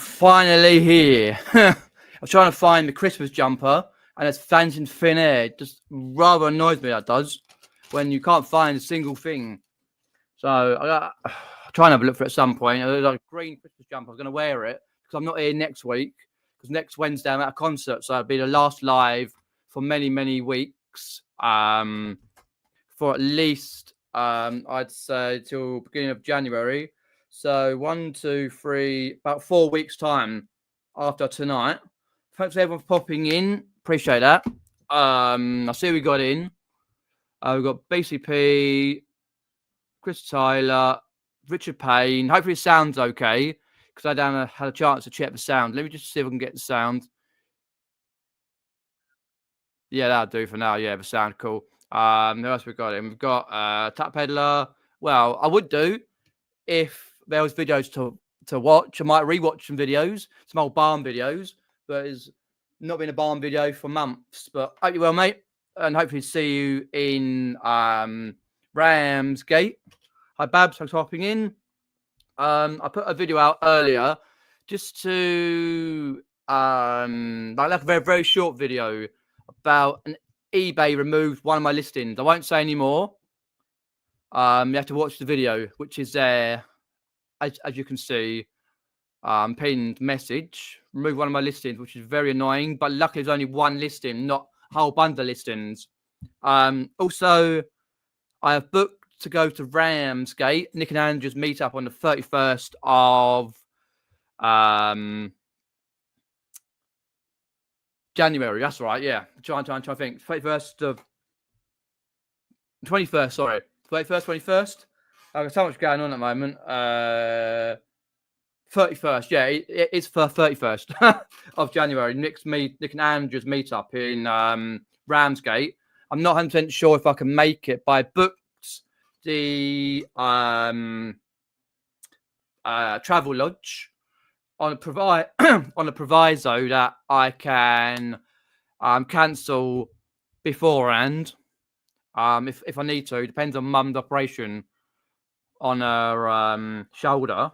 finally here. I'm trying to find the Christmas jumper, and it's vanishing thin air. It just rather annoys me, that does, when you can't find a single thing. So I'll try and have a look for it at some point. There's like a green Christmas jumper. I was going to wear it because I'm not here next week, because next Wednesday I'm at a concert. So it'll be the last live for many, many weeks. For at least, I'd say, till beginning of January. So 1, 2, 3, about 4 weeks' time after tonight. Thanks everyone for popping in. Appreciate that. I see we got in. We've got BCP, Chris Tyler, Richard Payne. Hopefully it sounds okay, because I haven't had a chance to check the sound. Let me just see if I can get the sound. Yeah, that'll do for now. Yeah, the sound cool. Who else we got in? We've got Tap Peddler. Well, I would do if there was videos to watch. I might rewatch some videos, some old barn videos, but it's not been a barn video for months. But hope you're well, mate, and hopefully see you in Ramsgate. Hi, Babs. Thanks for hopping in. I put a video out earlier just to like a very, very short video about an eBay removed one of my listings. I won't say any more. You have to watch the video, which is there, as you can see, pinned message. Remove one of my listings, which is very annoying. But luckily, there's only one listing, not a whole bunch of listings. Also, I have booked to go to Ramsgate, Nick and Andrew's meetup on the 31st of January. That's right. Yeah, trying to think. 21st. Sorry, 21st. I've got so much going on at the moment. 31st. Yeah, it's for 31st of January. Nick and Andrew's meetup in Ramsgate. I'm not 100% sure if I can make it, but I booked the travel lodge on a proviso that I can cancel beforehand if I need to. It depends on Mum's operation on her shoulder,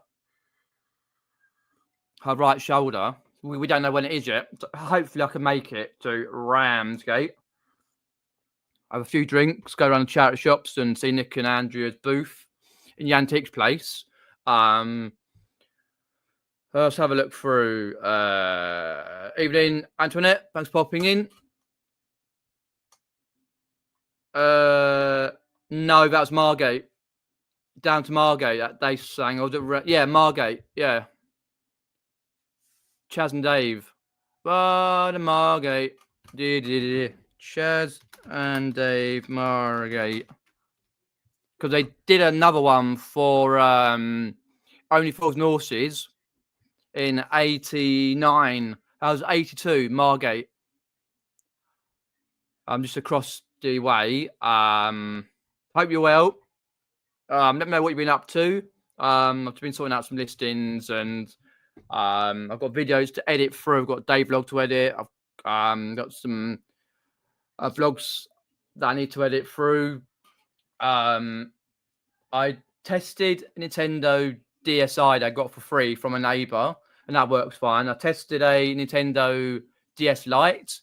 her right shoulder. We don't know when it is yet. Hopefully I can make it to Ramsgate. Have a few drinks, go around the charity shops and see Nick and Andrew's booth in the antiques place. Let's have a look through. Evening, Antoinette. Thanks for popping in. No, that was Margate. Down to Margate that they sang. Yeah, Margate. Yeah. Chaz and Dave. But Margate. Chaz and Dave Margate. Because they did another one for Only Fools and Horses in 89. That was 82, Margate. I'm just across the way. Hope you're well. Let me know what you've been up to. I've been sorting out some listings, and I've got videos to edit through. I've got a day vlog to edit. I've got some vlogs that I need to edit through. I tested a Nintendo DSi that I got for free from a neighbor, and that works fine. I tested a Nintendo DS Lite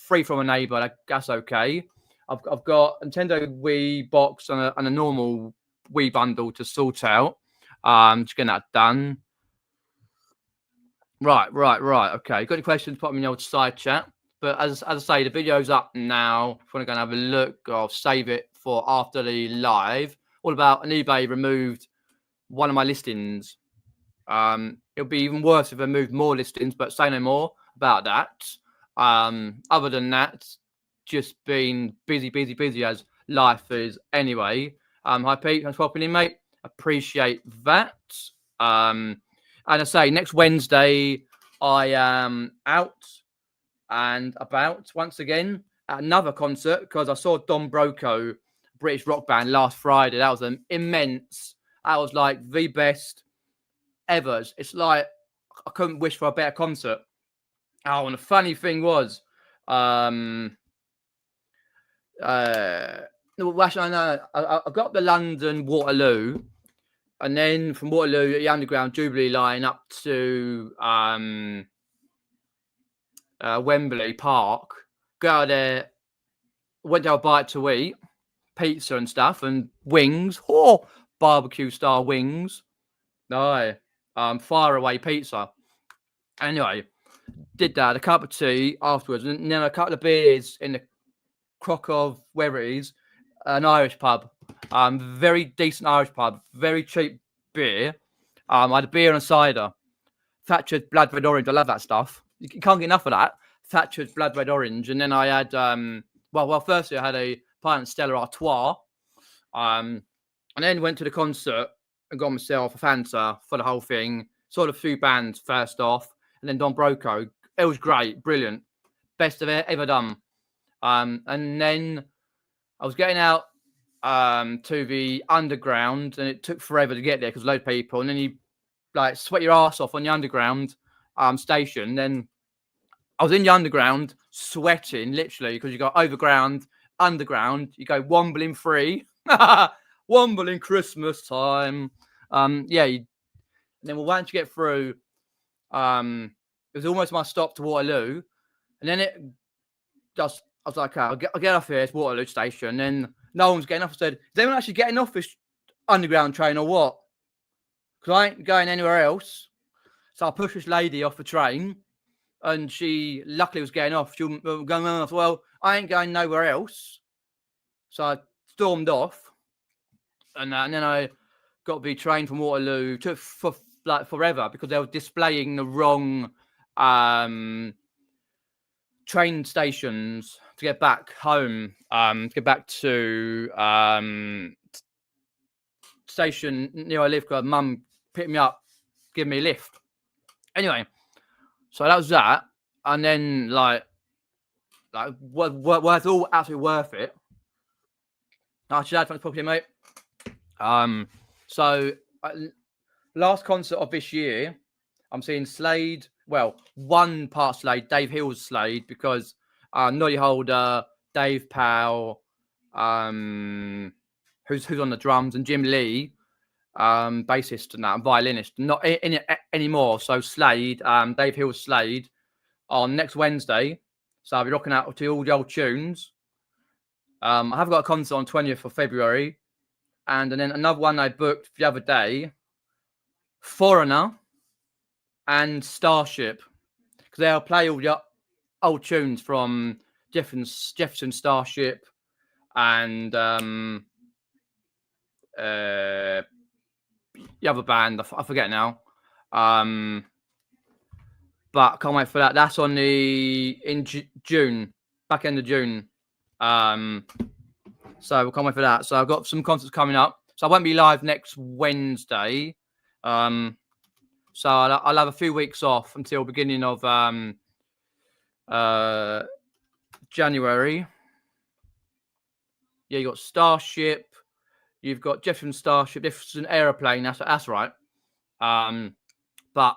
free from a neighbor. That's okay. I've got a Nintendo Wii box and a normal Wii bundle to sort out. Just getting that done. Right. Okay. Got any questions? Put them in the old side chat. But as I say, the video's up now. If you want to go and have a look, I'll save it for after the live. All about an eBay removed one of my listings. It'll be even worse if I moved more listings, but say no more about that. Other than that, just been busy as life is anyway. Hi Pete, thanks for popping in, mate. Appreciate that. And I say next Wednesday I am out and about once again at another concert, because I saw Don Broco, British rock band, last Friday. That was an immense. That was like the best ever. It's like I couldn't wish for a better concert. Oh, and the funny thing was, no, actually, no, I got the London Waterloo, And then from Waterloo, the Underground Jubilee line up to Wembley Park. Go out there, went to a bite to eat, pizza and stuff, and wings. Oh, barbecue style wings. No, fire away pizza. Anyway, did that, a cup of tea afterwards, and then a couple of beers in the crock of wherever it is, an Irish pub. Very decent Irish pub, very cheap beer. I had a beer and a cider. Thatcher's blood red orange. I love that stuff. You can't get enough of that. Thatcher's blood red orange. And then I had firstly I had a pint of Stella Artois. And then went to the concert and got myself a Fanta for the whole thing. Saw the few bands first off, and then Don Broco. It was great, brilliant, best I've ever done. And then I was getting out to the Underground, and it took forever to get there because loads of people. And then you like sweat your ass off on the Underground station. Then I was in the Underground sweating literally because you got overground, underground. You go wombling free, wombling Christmas time. And then once you get through, it was almost my stop to Waterloo, and then I was like, okay, I'll get off here. It's Waterloo station. And then no one's getting off. I said, is anyone actually getting off this Underground train or what? Because I ain't going anywhere else. So I pushed this lady off the train, and she luckily was getting off. She was going off. Well, I ain't going nowhere else. So I stormed off, and then I got the train from Waterloo. Took forever because they were displaying the wrong train stations to get back home. To get back to station near I live because Mum picked me up, give me a lift. Anyway, so that was that, and then like was all absolutely worth it. Actually, thanks for mate. So last concert of this year, I'm seeing Slade. Well, one part Slade, Dave Hill's Slade, because Noddy Holder, Dave Powell, who's on the drums, and Jim Lee, bassist and that, and violinist, not in it anymore. So Slade, Dave Hill's Slade, on next Wednesday. So I'll be rocking out to all the old tunes. I have got a concert on 20th of February, and then another one I booked the other day, Foreigner and Starship, because they'll play all the old tunes from Jefferson Starship and the other band, I forget now. But I can't wait for that. That's on in June, back end of June. So we can't wait for that. So I've got some concerts coming up. So I won't be live next Wednesday. So I'll have a few weeks off until beginning of January. Yeah, you got Starship. You've got Jefferson Starship. Jefferson Aeroplane. That's right. But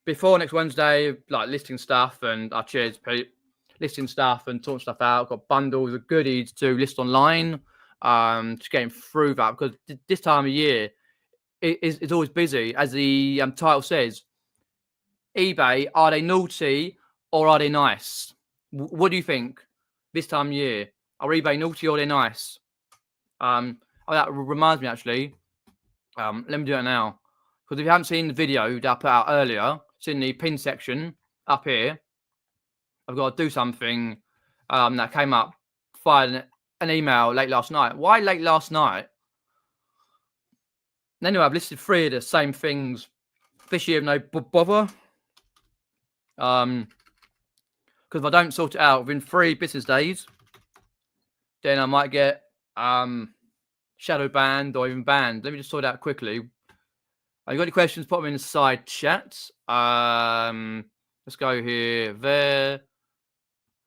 before next Wednesday, like listing stuff and cheers, Pete. Listing stuff and sorting stuff out. I've got bundles of goodies to list online. Just getting through that because this time of year it's always busy, as the title says. eBay, are they naughty or are they nice? What do you think this time of year? Are eBay naughty or are they nice? That reminds me actually. Let me do it now. Because if you haven't seen the video that I put out earlier, it's in the pin section up here. I've got to do something that came up, fired an email late last night. Why late last night? Anyway, I've listed 3 of the same things this year, no bother. Because if I don't sort it out within 3 business days, then I might get shadow banned or even banned. Let me just sort it out quickly. You got any questions? Put them in the side chat. Let's go here, there.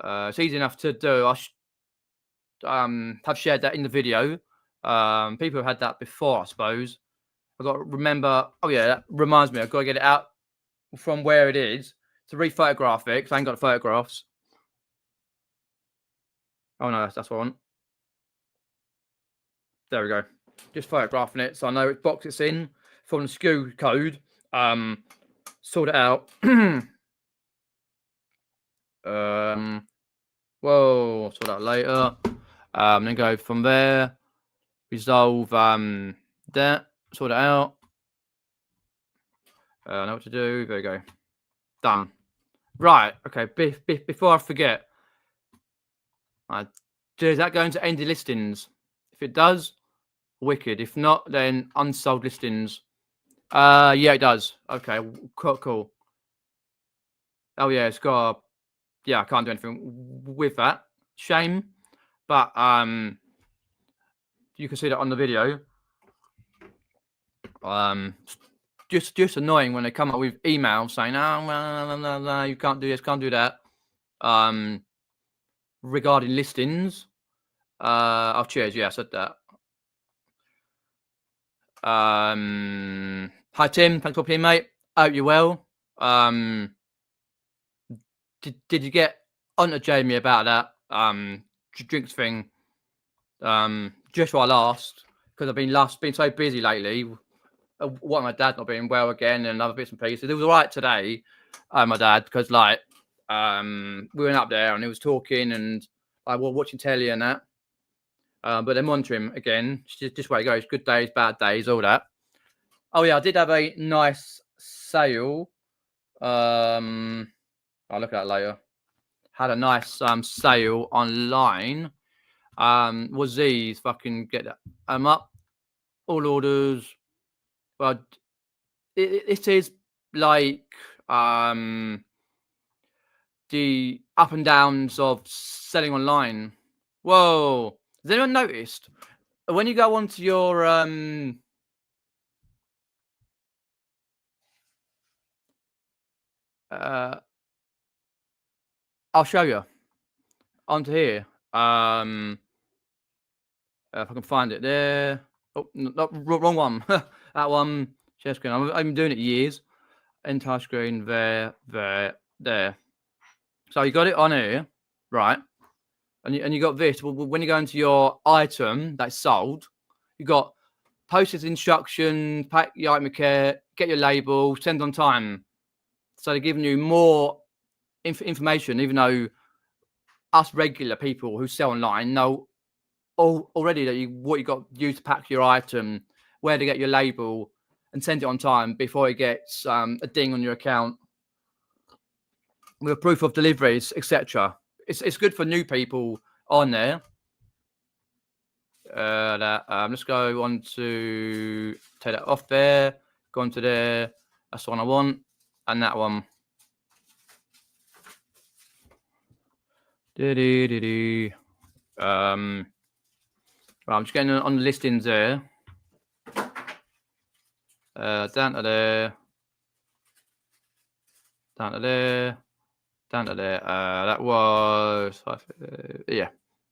It's easy enough to do. I have shared that in the video. People have had that before, I suppose. I've got to remember. Oh yeah, that reminds me. I've got to get it out from where it is to re-photograph it because I ain't got the photographs. Oh no, that's what I want. There we go. just photographing it so I know which box it's in from the SKU code. Sort it out. Whoa, sort that later. Then go from there. Resolve that. Sort it out. I know what to do. There you go. Done. Right. Okay. Before I forget, is that going to end the listings? If it does, wicked. If not, then unsold listings. Yeah, it does. Okay. Cool. Oh yeah, it's got. Yeah, I can't do anything with that. Shame, but you can see that on the video. Just annoying when they come up with emails saying, "Oh, no, you can't do this, can't do that." Regarding listings. Oh, cheers. Yeah, I said that. Hi Tim, thanks for playing, mate. Hope you're well. Did you get onto Jamie about that drinks thing? Just while I asked, because I've been so busy lately. What my dad not being well again and other bits and pieces. It was all right today, my dad, because like we went up there and he was talking and I was watching telly and that. But then monitor him again. Just where he goes. Good days, bad days, all that. Oh yeah, I did have a nice sale. I'll look at that later. Had a nice sale online. Was these fucking get that up? All orders. Well, it is like the up and downs of selling online. Whoa! Has anyone noticed when you go onto your I'll show you onto here. If I can find it there. Oh, no, wrong one. That one. Share screen. I've been doing it years. Entire screen. There. So you got it on here, right? And you got this. When you go into your item that's sold, you got posted instructions, pack your item of care, get your label, send on time. So they're giving you more information, even though us regular people who sell online know already that what you got used to pack your item, where to get your label, and send it on time before it gets a ding on your account with proof of deliveries, etc. It's good for new people on there. Let's go on to take that off there. Go on to there. That's the one I want, and that one. Right, I'm just getting on the listings there. Down to there. Down to there. Down to there. That was yeah.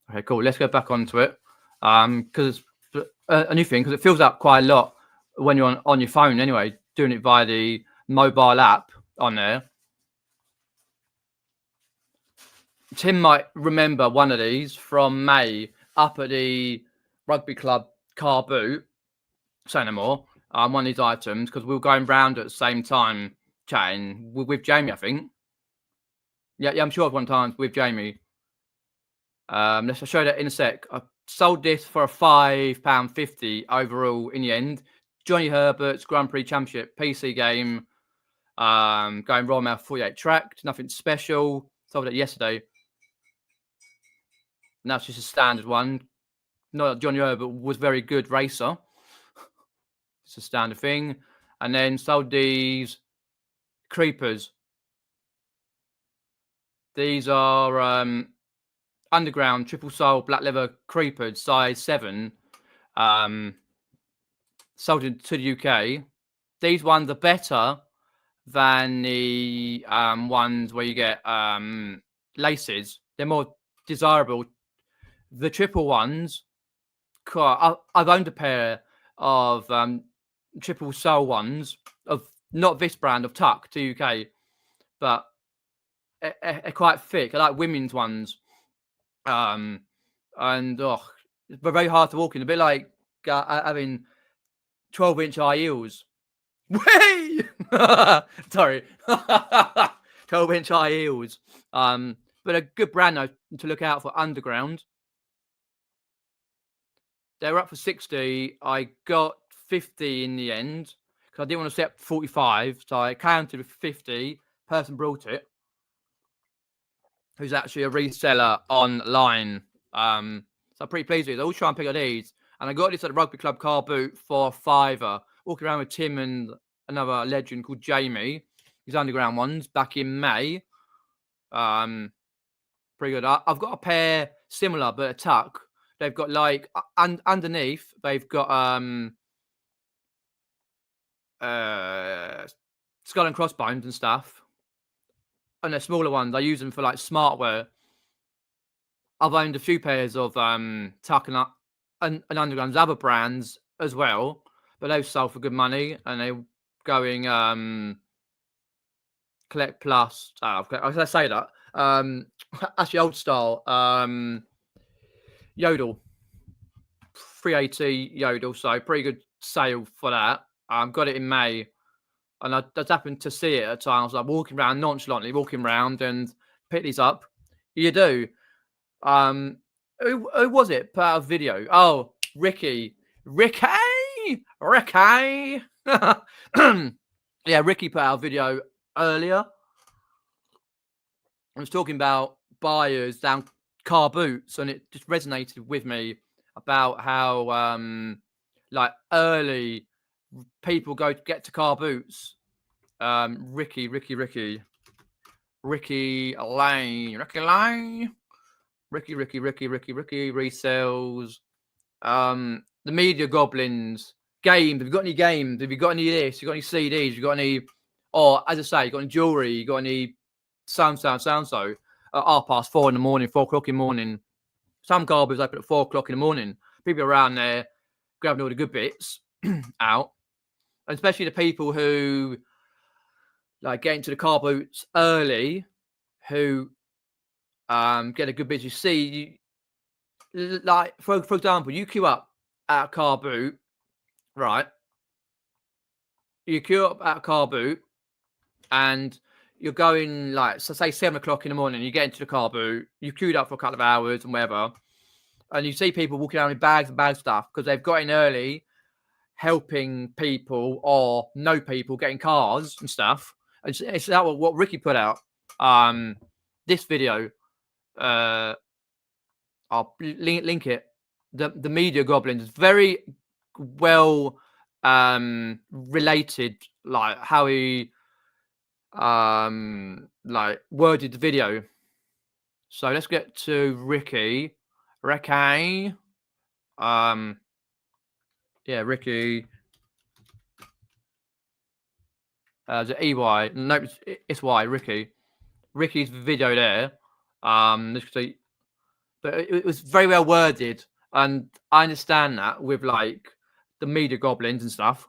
Okay, cool. Let's go back onto it. Because it's a new thing, because it fills up quite a lot when you're on your phone anyway, doing it via the mobile app on there. Tim might remember one of these from May up at the rugby club Carboot. Say no more. One of these items, because we were going round at the same time chatting with Jamie, I think. Yeah, I'm sure of one time with Jamie. Let's show that in a sec. I sold this for a £5.50 overall in the end. Johnny Herbert's Grand Prix Championship PC game. Going Royal Mouth 48 tracked. Nothing special. Sold it yesterday. Now it's just a standard one. Not that Johnny Herbert was very good racer. It's a standard thing. And then sold these creepers. These are underground triple sole black leather creepers, size 7. Sold to the UK. These ones are better than the ones where you get laces. They're more desirable. The triple ones, I've owned a pair of triple sole ones of not this brand of Tuck to UK, but they're quite thick. I like women's ones, and they're very hard to walk in. A bit like having 12-inch high heels. Way! Sorry. 12-inch high heels. But a good brand though to look out for, Underground. They were up for 60. I got 50 in the end because I didn't want to set 45. So I counted with 50. Person brought it, who's actually a reseller online. So I'm pretty pleased with it. I always try and pick up these. And I got this at the rugby club car boot for a £5. Walking around with Tim and another legend called Jamie. These Underground ones back in May. Pretty good. I've got a pair similar but a tuck. They've got like underneath. They've got skull and crossbones and stuff. And they're smaller ones. I use them for like smartwear. I've owned a few pairs of tuck and Underground's other brands as well, but they've sold for good money and they're going Collect Plus. I say that. Actually, old style. Yodel. 380 Yodel. So pretty good sale for that. Got it in May. And I just happened to see it at times. Like walking around nonchalantly, walking around and pick these up. You do. Who was it? Put out a video. Oh, Ricky. Yeah, Ricky put out a video earlier. I was talking about buyers down Carboots, and it just resonated with me about how like early people go to get to Carboots. Ricky Lane resells the Media Goblins games. Have you got any games? Have you got any of this? You got any CDs? You got any, or as I say, you got any jewelry? You got any so at 4:30 in the morning, 4 o'clock in the morning. Some Carboots open at 4 o'clock in the morning. People around there grabbing all the good bits out, and especially the people who like get into the Carboots early, who get a good bit. You see, like for example, you queue up at a car boot, right? You queue up at a car boot, and you're going like, so say 7 o'clock in the morning. You get into the car boot, you queued up for a couple of hours and whatever, and you see people walking around with bags and bag stuff because they've got in early, helping people or know people getting cars and stuff. It's that what Ricky put out. This video. I'll link it. The Media Goblins is very well related, like how he like worded the video. So let's get to Ricky. Yeah, Ricky. The EY. No, it's Y. Ricky's video there. Let's see. But it was very well worded, and I understand that with like the Media Goblins and stuff.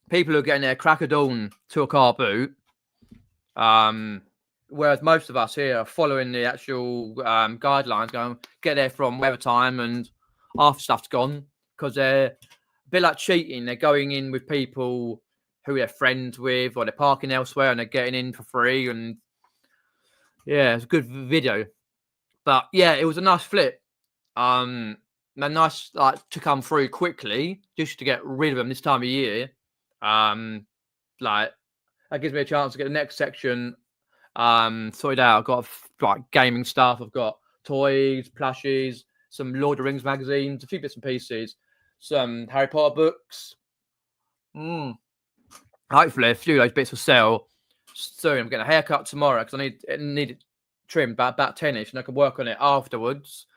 People are getting there crack of dawn to a car boot, whereas most of us here are following the actual guidelines, going get there from whatever time and after stuff's gone, because they're a bit like cheating. They're going in with people who they're friends with, or they're parking elsewhere and they're getting in for free. And yeah, it's a good video. But yeah, it was a nice flip. Nice like to come through quickly, just to get rid of them this time of year. Like that gives me a chance to get the next section sorted out. I've got like gaming stuff. I've got toys, plushies, some Lord of the Rings magazines, a few bits and pieces, some Harry Potter books. Hopefully a few of those bits will sell soon. I'm getting a haircut tomorrow because I need it trimmed about 10ish, and I can work on it afterwards.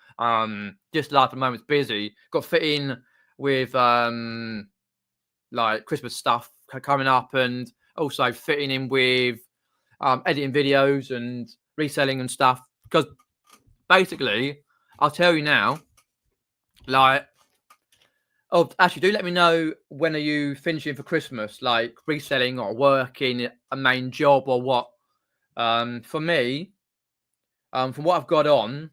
Just like the moment's busy. Got fit in with like Christmas stuff coming up, and also fitting in with editing videos and reselling and stuff. Because basically, I'll tell you now, like, oh, actually, do let me know, when are you finishing for Christmas, like reselling or working a main job or what? For me, from what I've got on,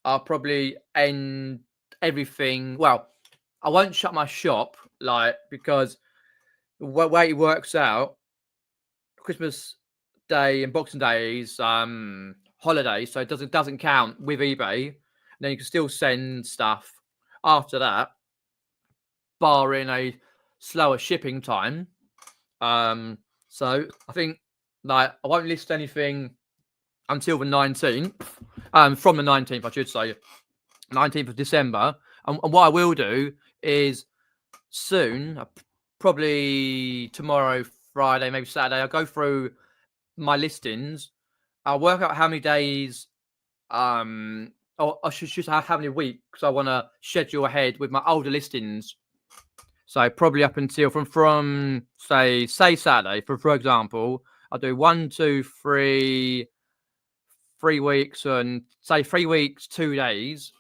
I'll probably end everything. Well, I won't shut my shop, like, because the way it works out, Christmas Day and Boxing Day is holiday, so it doesn't count with eBay. And then you can still send stuff after that, barring a slower shipping time. So I think, like, I won't list anything until the 19th. From the 19th, I should say, 19th of December. And what I will do is soon, probably tomorrow, Friday, maybe Saturday, I'll go through my listings. I'll work out how many days, or I should have how many weeks I want to schedule ahead with my older listings. So probably up until from say Saturday, for example, I'll do 1, 2, 3 weeks, and say 3 weeks, 2 days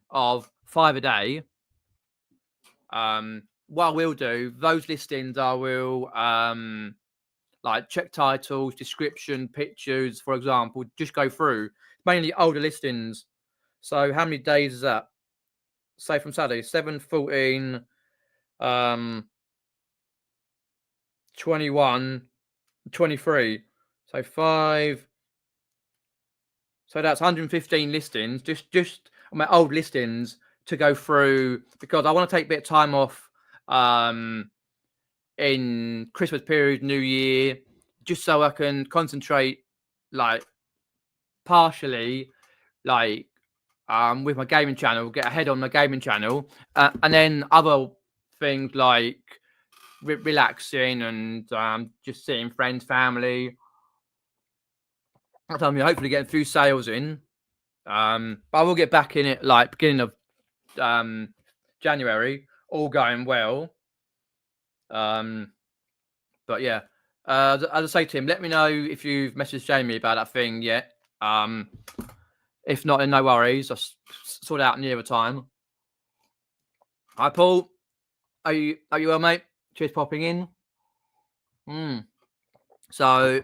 of 5 a day. What I will do, those listings, I will like check titles, description, pictures, for example, just go through mainly older listings. So how many days is that? Say from Saturday, 7, 14, 21, 23. So 5. So that's 115 listings, just on my old listings to go through, because I want to take a bit of time off in Christmas period, New Year, just so I can concentrate, like, partially, like, with my gaming channel, get ahead on my gaming channel, and then other things like relaxing and just seeing friends, family. I'm hopefully getting a few sales in. But I will get back in it, like, beginning of January, all going well. But yeah, as I say to him, let me know if you've messaged Jamie about that thing yet. If not, then no worries. I'll sort it out near the time. Hi, Paul. Are you well, mate? Cheers, popping in. So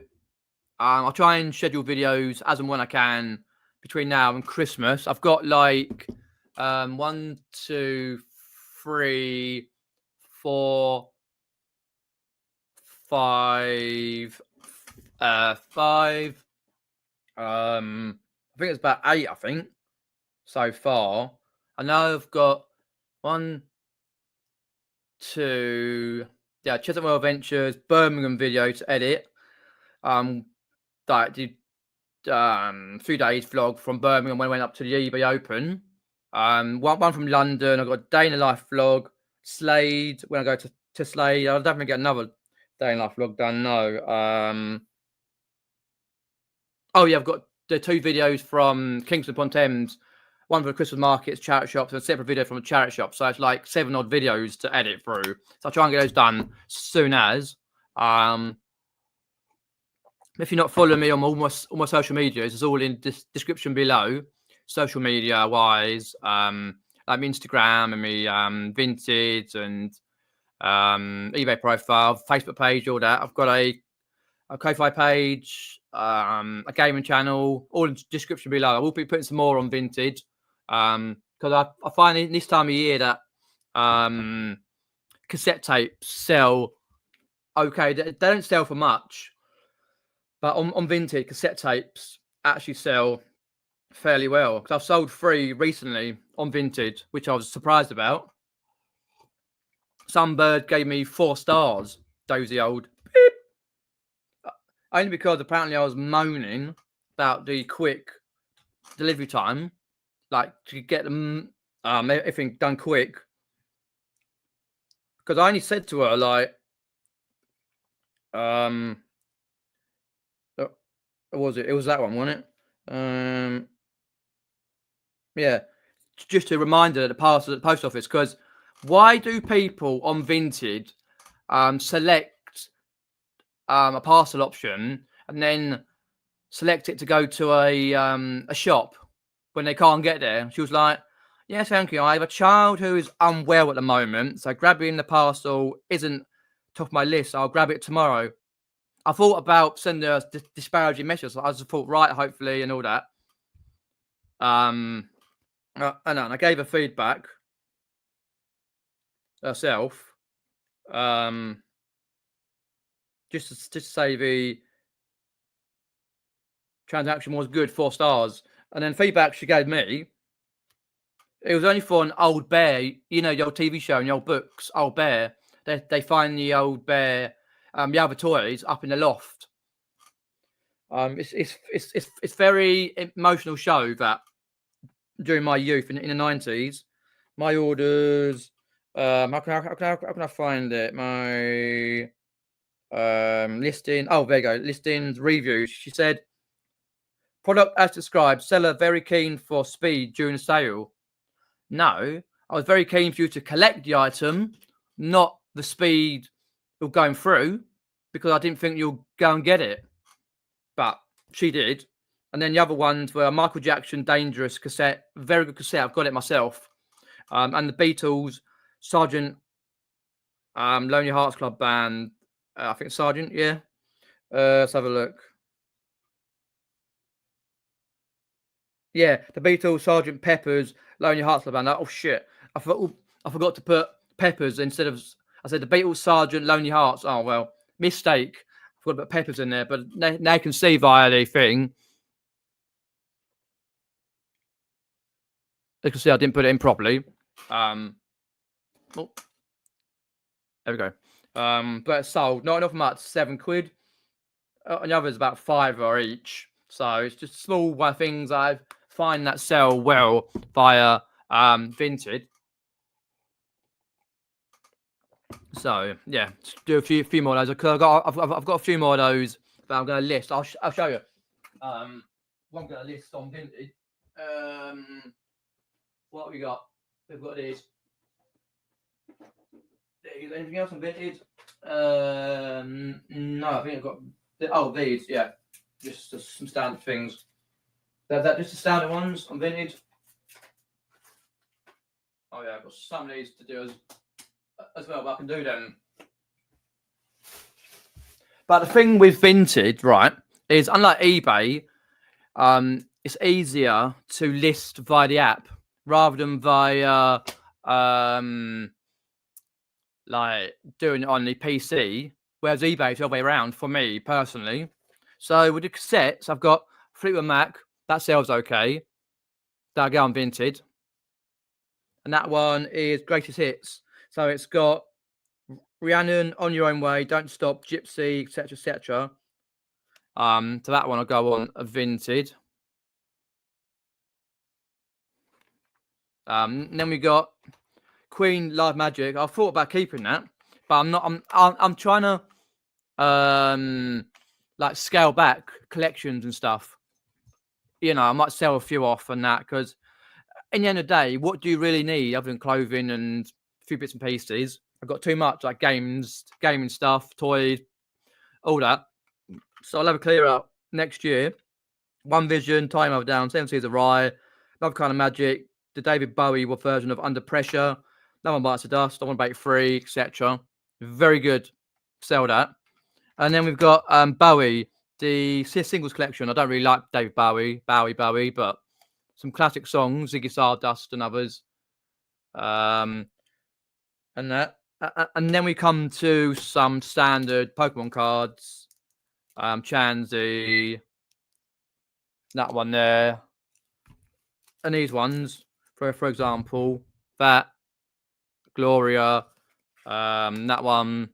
I'll try and schedule videos as and when I can between now and Christmas. I've got like 1, 2, 3, 4, 5. I think it's about 8. I think so far. I know I've got 1, 2. Yeah, Chisholm Adventures Birmingham video to edit. That did 2 days vlog from Birmingham when I went up to the eBay Open. One from London. I've got a day in the life vlog. Slade, when I go to Slade. I'll definitely get another day in life vlog done. No. Oh yeah, I've got the 2 videos from Kingston upon Thames. One for the Christmas markets, charity shops, and a separate video from a charity shop. So it's like 7 odd videos to edit through. So I'll try and get those done soon as. If you're not following me on all my social medias, it's all in the description below. Social media wise, like my Instagram and me vintage and eBay profile, Facebook page, all that. I've got a Ko-Fi page, a gaming channel, all in the description below. I will be putting some more on vintage because I find in this time of year that cassette tapes sell okay. They don't sell for much. But on vintage, cassette tapes actually sell fairly well. Because I've sold 3 recently on vintage, which I was surprised about. Some bird gave me 4 stars, dozy old. Beep. Only because apparently I was moaning about the quick delivery time. Like, to get them everything done quick. Because I only said to her, like, what was it? It was that one, wasn't it? Yeah, just a reminder the parcel at the post office. Because why do people on vintage select a parcel option and then select it to go to a shop when they can't get there? She was like, "Yes, thank you. I have a child who is unwell at the moment, so grabbing the parcel isn't top of my list. I'll grab it tomorrow." I thought about sending a disparaging message. I just thought, right, hopefully, and all that. And I gave her feedback. herself. Just to say the transaction was good, 4 stars. And then feedback she gave me, it was only for an old bear, you know, the old TV show and the old books, Old Bear. They find the old bear, the other toys up in the loft. It's very emotional show that during my youth in the 90s, my orders. How can I find it? My listing. Oh, there you go. Listings reviews. She said, product as described. Seller very keen for speed during the sale. No, I was very keen for you to collect the item, not the speed of going through, because I didn't think you'll go and get it. But she did. And then the other ones were Michael Jackson Dangerous cassette. Very good cassette. I've got it myself. And the Beatles, Sergeant, Lonely Hearts Club Band. I think Sergeant, yeah. Let's have a look. Yeah, the Beatles, Sergeant Pepper's, Lonely Hearts Club Band. Oh shit! I forgot to put Peppers instead of. I said the Beatles, Sergeant, Lonely Hearts. Oh well, mistake. I forgot to put Peppers in there, but now you can see via the thing. You can see I didn't put it in properly. Oh, there we go. But it's sold. Not enough much. £7. And the others about £5 each. So it's just small things I find that sell well via Vinted. So yeah, do a few more of those. I've got a few more of those that I'm going to list. I'll show you. What I'm going to list on Vinted. What have we got? We've got these. Anything else on Vinted? No, I think I've got. These, yeah, just some standard things. That just the standard ones on Vinted. Oh yeah, I've got some of these to do as well, but I can do them. But the thing with Vinted, right, is unlike eBay, it's easier to list via the app rather than via like doing it on the PC, whereas eBay is the other way around for me personally. So with the cassettes, I've got Fleetwood Mac, that sells okay. That'll go on Vinted. And that one is Greatest Hits. So it's got Rhiannon, On Your Own Way, Don't Stop, Gypsy, etc., etc. So that one will go on a Vinted. Then we got Queen Live Magic. I thought about keeping that, but I'm not. I'm trying to like scale back collections and stuff. You know, I might sell a few off and that, because in the end of the day, what do you really need other than clothing and a few bits and pieces? I've got too much, like games, gaming stuff, toys, all that. So I'll have a clear out next year. One Vision, Time Over Down, 7 Seas of Rye, Love Kind of Magic, the David Bowie version of Under Pressure, No One Bites the Dust, I Want to Bake Free, etc. Very good. Sell that. And then we've got Bowie, the singles collection. I don't really like David Bowie, but some classic songs, Ziggy Stardust and others. And that. And then we come to some standard Pokemon cards. Chansey, that one there. And these ones, for example, that, Gloria, that one,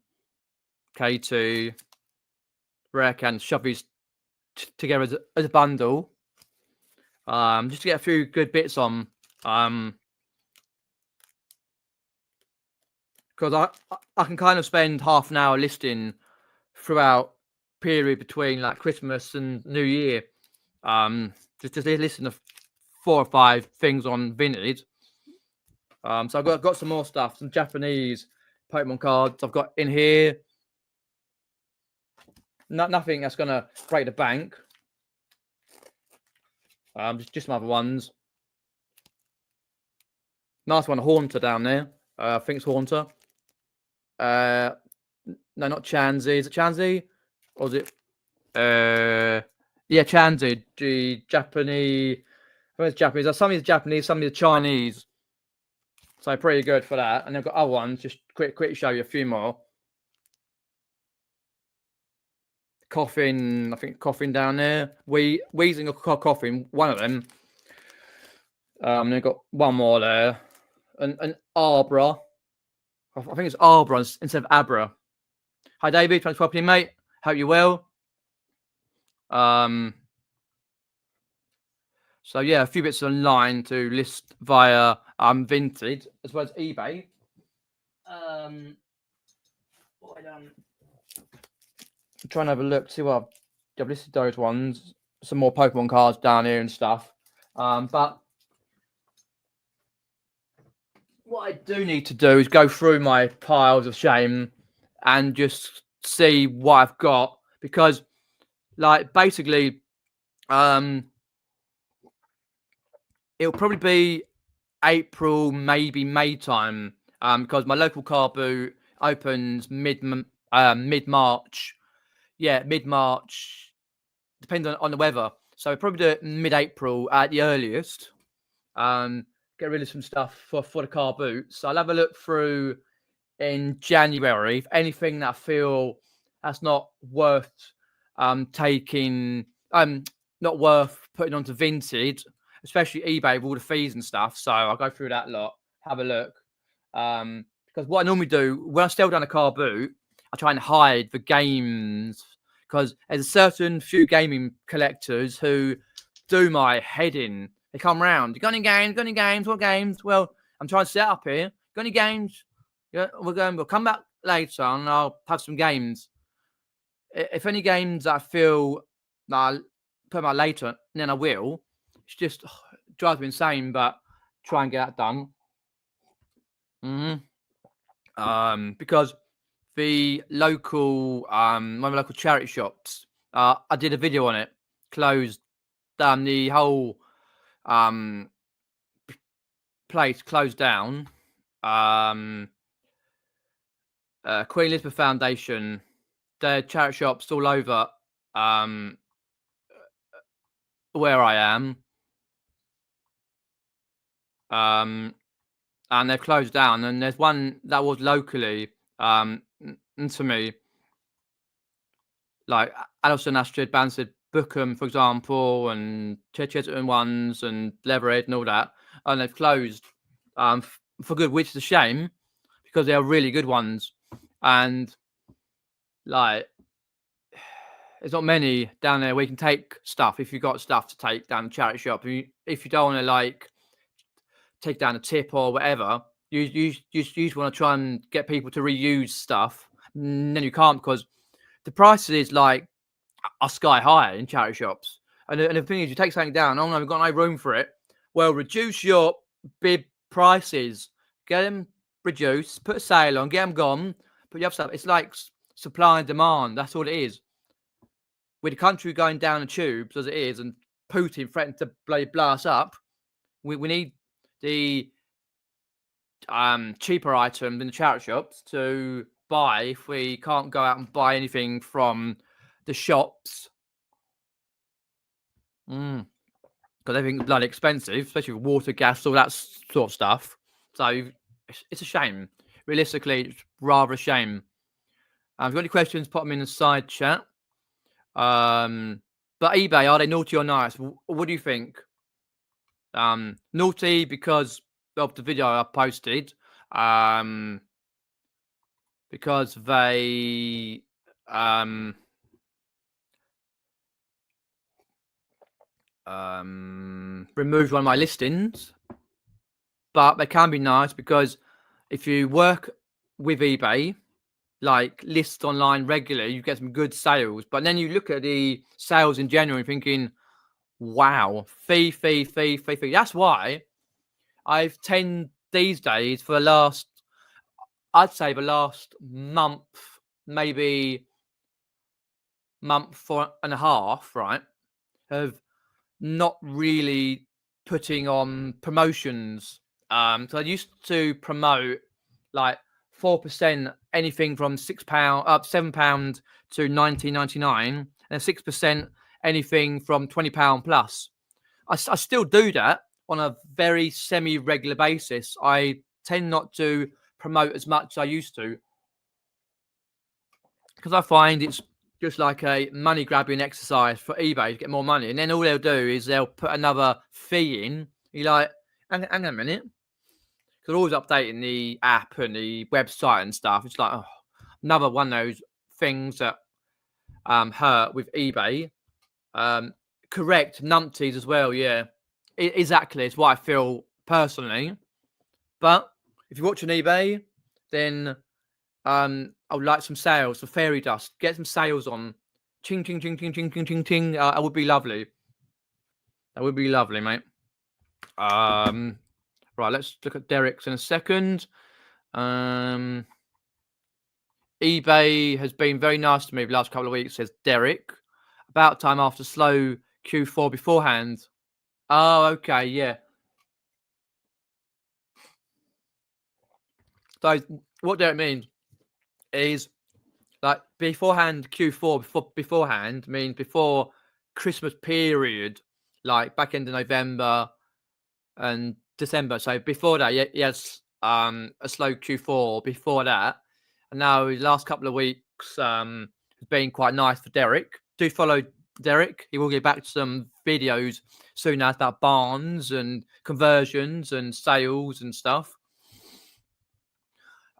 K2, Rare can shove these together as a bundle. Just to get a few good bits on. Because I can kind of spend half an hour listing throughout period between like Christmas and New Year. Just listing of 4 or 5 things on Vinted. So I've got some more stuff, some Japanese Pokemon cards I've got in here. Nothing that's gonna break the bank. Just some other ones. Nice one, Haunter down there. I think it's Haunter. No, not Chansey. Is it Chansey? Or is it? Yeah, Chansey. The Japanese. Where's Japanese? Some of it's Japanese, some of it's Chinese. So pretty good for that. And I've got other ones. Just quickly show you a few more. Coffin, I think coffin down there. Wheezing or coffin, one of them. They've got one more there. An Arbra. I think it's Arbra instead of Abra. Hi David, thanks for popping in, mate. Hope you're well. So yeah, a few bits online to list via Vinted as well as eBay. What I done? I'm trying to have a look, see what I've listed those ones. Some more Pokemon cards down here and stuff. But what I do need to do is go through my piles of shame and just see what I've got, because like basically it'll probably be April, maybe May time, because my local car boot opens mid-March. Yeah, mid-March, depending on the weather. So probably do it mid-April at the earliest. Get rid of some stuff for the car boots. So I'll have a look through in January. If anything that I feel that's not worth taking, not worth putting onto Vinted, especially eBay with all the fees and stuff. So I'll go through that lot, have a look. Because what I normally do when I sell down a car boot, I try and hide the games, because there's a certain few gaming collectors who do my head in. They come round. You got any games? Got any games? What games? Well, I'm trying to set up here. Got any games? Yeah, we'll come back later and I'll have some games. If any games I feel I'll put them out later, then I will. It's just drives me insane, but try and get that done. Because the local one of the local charity shops, I did a video on it, closed down. The whole place closed down. Queen Elizabeth Foundation, their charity shops all over where I am, and they've closed down. And there's one that was locally to me, like Alison, Astrid, Bansard, Bookham, for example, and Chesterton ones and Leatherhead and all that, and they've closed for good, which is a shame because they are really good ones. And like, there's not many down there where you can take stuff if you've got stuff to take down the charity shop. If you don't want to like take down a tip or whatever, you just want to try and get people to reuse stuff, and then you can't because the prices like are sky high in charity shops. And the thing is, you take something down, oh no, we've got no room for it. Well, reduce your bid prices, get them reduced, put a sale on, get them gone, put your other stuff. It's like supply and demand. That's all it is. With the country going down the tubes as it is, and Putin threatening to blow us up, we need the cheaper items in the charity shops to buy if we can't go out and buy anything from the shops. Because everything's bloody expensive, especially with water, gas, all that sort of stuff. So it's a shame. Realistically, it's rather a shame. If you've got any questions, put them in the side chat. But eBay, are they naughty or nice? What do you think? Naughty because of the video I posted. Because they removed one of my listings. But they can be nice because if you work with eBay, like lists online regularly, you get some good sales. But then you look at the sales in January thinking, wow, fee. That's why I've tend these days for the last, I'd say the last month, maybe month and a half, right, of not really putting on promotions. So I used to promote like 4%, anything from £6 up £7 to £19.99, and 6% anything from £20 plus. I still do that on a very semi-regular basis. I tend not to promote as much as I used to, because I find it's just like a money grabbing exercise for eBay to get more money. And then all they'll do is they'll put another fee in. You're like, hang on a minute. Because they're always updating the app and the website and stuff. It's like, oh, another one of those things that hurt with eBay. Correct numpties as well. Yeah, exactly. It's what I feel personally. But if you're watching eBay, then I would like some sales for fairy dust. Get some sales on. Ching, ching, ching, ching, ching, ching, ching, ching. That would be lovely. That would be lovely, mate. Right, let's look at Derek's in a second. eBay has been very nice to me the last couple of weeks, says Derek. About time after slow Q4 beforehand. Oh, okay, yeah. So what Derek means is like beforehand Q4 beforehand means before Christmas period, like back end of November and December. So before that, yes, a slow Q4 before that. And now the last couple of weeks has been quite nice for Derek. Do follow Derek. He will get back to some videos soon as about barns and conversions and sales and stuff.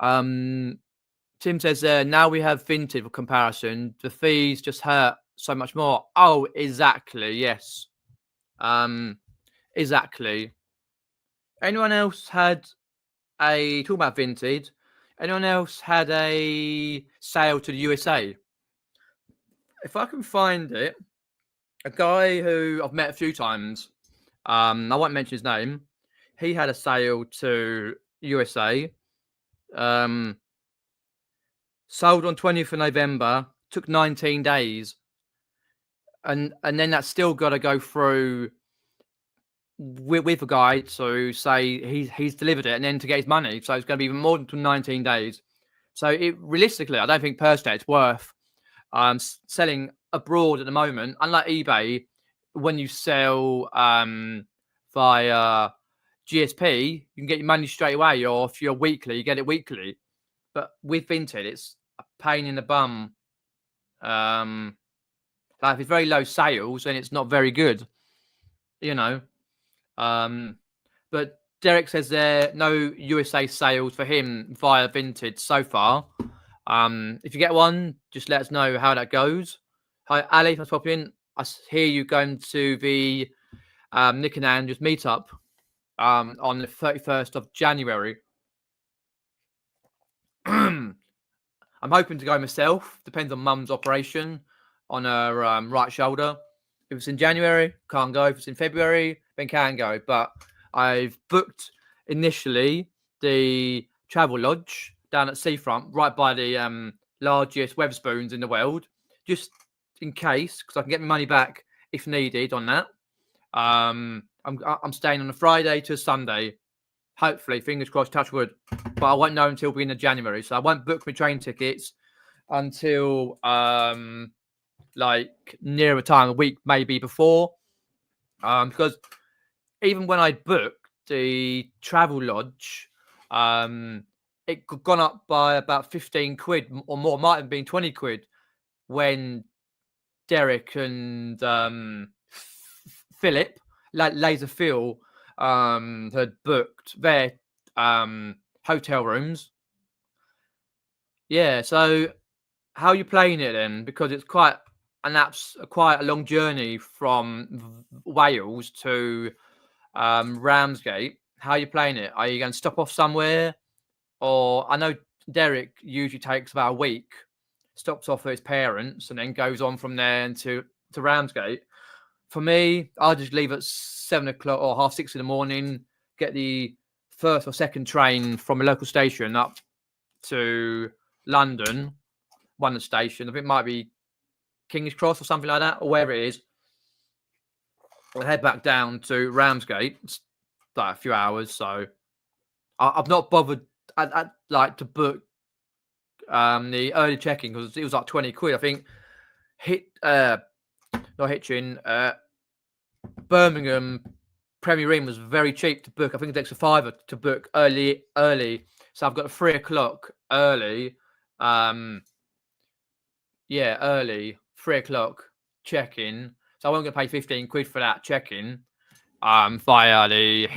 Tim says now we have vintage for comparison. The fees just hurt so much more. Oh, exactly. Yes. Exactly. Anyone else had talk about vintage? Anyone else had a sale to the USA? If I can find it, a guy who I've met a few times, I won't mention his name. He had a sale to USA. Sold on 20th of November, took 19 days. And then that's still got to go through with a guy to say he's delivered it and then to get his money. So it's going to be even more than 19 days. So realistically, I don't think personally it's worth selling abroad at the moment. Unlike eBay, when you sell via GSP, you can get your money straight away, or if you're weekly, you get it weekly. But with Vinted, it's a pain in the bum. Like if it's very low sales, then it's not very good, you know. But Derek says there no USA sales for him via Vinted so far. If you get one, just let us know how that goes. Hi, Ali, thanks for popping in. I hear you going to the Nick and Andrews meetup on the 31st of January. I'm hoping to go myself. Depends on Mum's operation on her right shoulder. If it's in January, can't go. If it's in February, then can go. But I've booked initially the travel lodge down at Seafront, right by the largest Wetherspoons in the world, just in case, because I can get my money back if needed on that. I'm staying on a Friday to a Sunday. Hopefully, fingers crossed, touch wood. But I won't know until beginning of January. So I won't book my train tickets until like nearer the time, a week maybe before. Because even when I booked the travel lodge, it gone up by about 15 quid or more, might have been 20 quid when Derek and Philip, Laser Phil, had booked their hotel rooms. Yeah, so how are you playing it then? Because it's quite a long journey from Wales to Ramsgate. How are you playing it? Are you going to stop off somewhere? Or I know Derek usually takes about a week, stops off with his parents, and then goes on from there to Ramsgate. For me, I'll just leave at 7 o'clock or 6:30 in the morning, get the first or second train from a local station up to London, one of the stations. I think it might be King's Cross or something like that, or wherever it is. I'll head back down to Ramsgate. It's like a few hours, so I've not bothered. I'd like to book the early check-in because it was like 20 quid. I think Birmingham Premier Inn was very cheap to book. I think it's extra £5 to book early. So I've got a 3 o'clock early. Yeah, early 3 o'clock check-in. So I won't get paid 15 quid for that check-in. Via the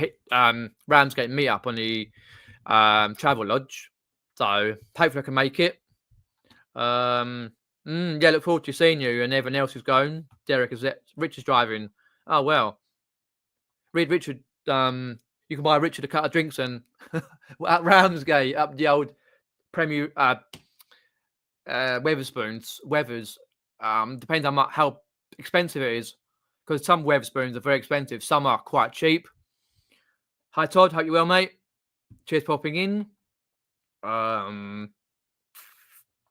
Ramsgate meetup on the Travel Lodge. So hopefully I can make it. Yeah, look forward to seeing you and everyone else who's going. Derek is Richard's driving. Oh well. Richard, you can buy Richard a cut of drinks and at Ramsgate up the old Premier Weatherspoons. Depends on how expensive it is, because some Weatherspoons are very expensive. Some are quite cheap. Hi Todd, hope you're well, mate. Cheers for popping in. Oh,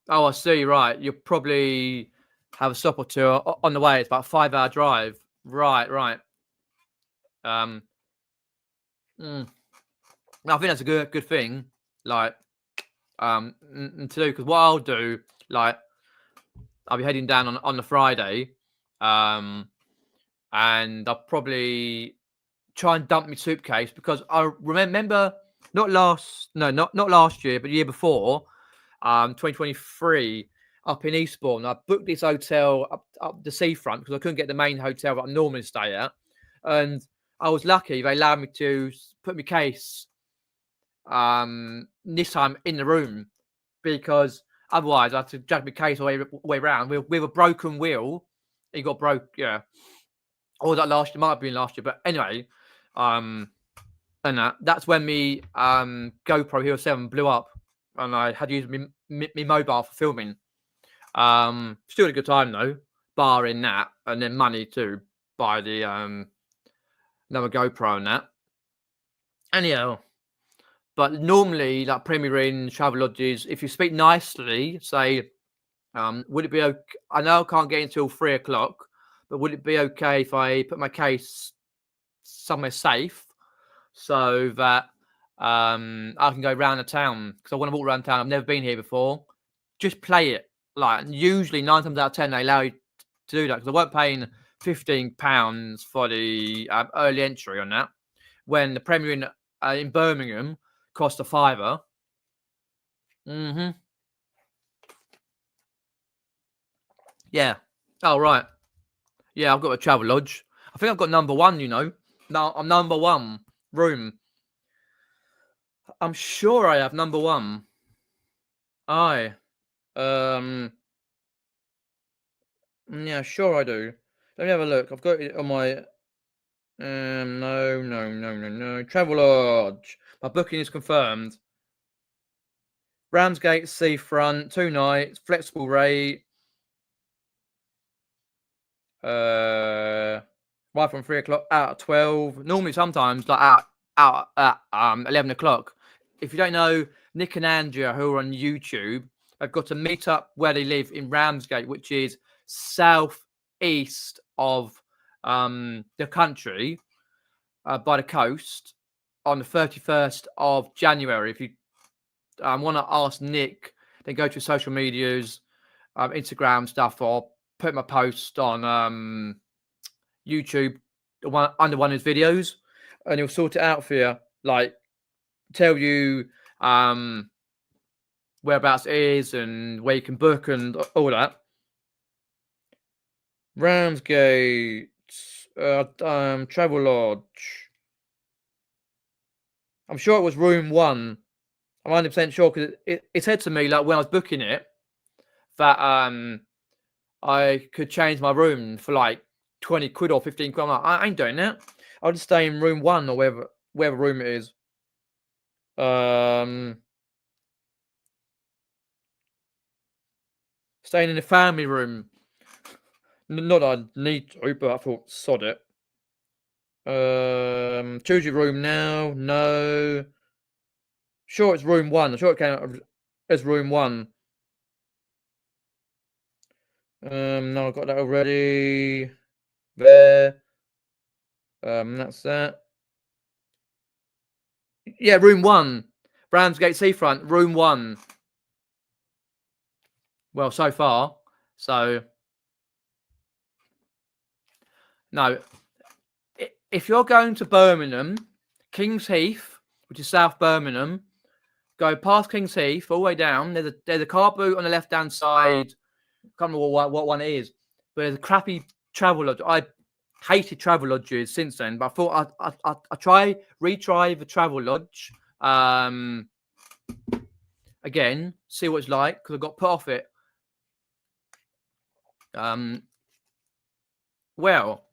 I see. Right, you'll probably have a stop or two on the way. It's about a 5-hour drive. Right. I think that's a good thing. Like, to do, because what I'll do, like, I'll be heading down on the Friday, and I'll probably try and dump my suitcase, because I remember not last year, but the year before, 2023, up in Eastbourne, I booked this hotel up the seafront because I couldn't get the main hotel that I normally stay at, and I was lucky they allowed me to put my case this time in the room, because otherwise I had to drag my case all the way around with a broken wheel. It got broke, yeah. Or that last year, might have been last year, but anyway, and that's when me GoPro Hero 7 blew up, and I had to use my mobile for filming. Still a good time though, barring that, and then money to buy the another GoPro and that. Anyhow, but normally, like Premier Inn, travel lodges, if you speak nicely, say, would it be okay? I know I can't get until 3 o'clock, but would it be okay if I put my case somewhere safe so that I can go around the town? Because I want to walk around town. I've never been here before. Just play it. Like, usually 9 times out of 10 they allow you to do that, because I weren't paying £15 for the early entry on that, when the Premier Inn in Birmingham cost a £5. Yeah. Oh, right. Yeah, I've got a travel lodge. I think I've got number 1, you know. No, I'm number 1 room. I'm sure I have number 1. Yeah, sure I do. Let me have a look. I've got it on my no. Travel lodge. My booking is confirmed. Ramsgate seafront, 2 nights, flexible rate. Right from 3 o'clock, out at 12. Normally, sometimes like out at 11 o'clock. If you don't know Nick and Andrea, who are on YouTube, they've got to meet up where they live in Ramsgate, which is southeast of the country, by the coast, on the 31st of January. If you want to ask Nick, then go to social medias, Instagram stuff, or put my post on YouTube under one of his videos, and he'll sort it out for you. Like, tell you whereabouts it is and where you can book and all that. Ramsgate Travel Lodge. I'm sure it was room 1. I'm 100% sure, because it said to me, like, when I was booking it, that I could change my room for like 20 quid or 15 quid. I'm like, I ain't doing that. I'll just stay in room 1 or wherever room it is. Staying in the family room. Not that I need to, but I thought, sod it. Choose your room now. No. Sure, it's room 1. I'm sure it came out as room 1. No, I've got that already. There. That's that. Yeah, room 1. Ramsgate Seafront, room 1. Well, so far. So, no. if you're going to Birmingham, King's Heath, which is South Birmingham, go past King's Heath all the way down. There's a car boot on the left-hand side. I can't remember what one it is, but there's a crappy travel lodge. I hated travel lodges since then, but I thought I retry the travel lodge again, see what it's like, because I got put off it. Well,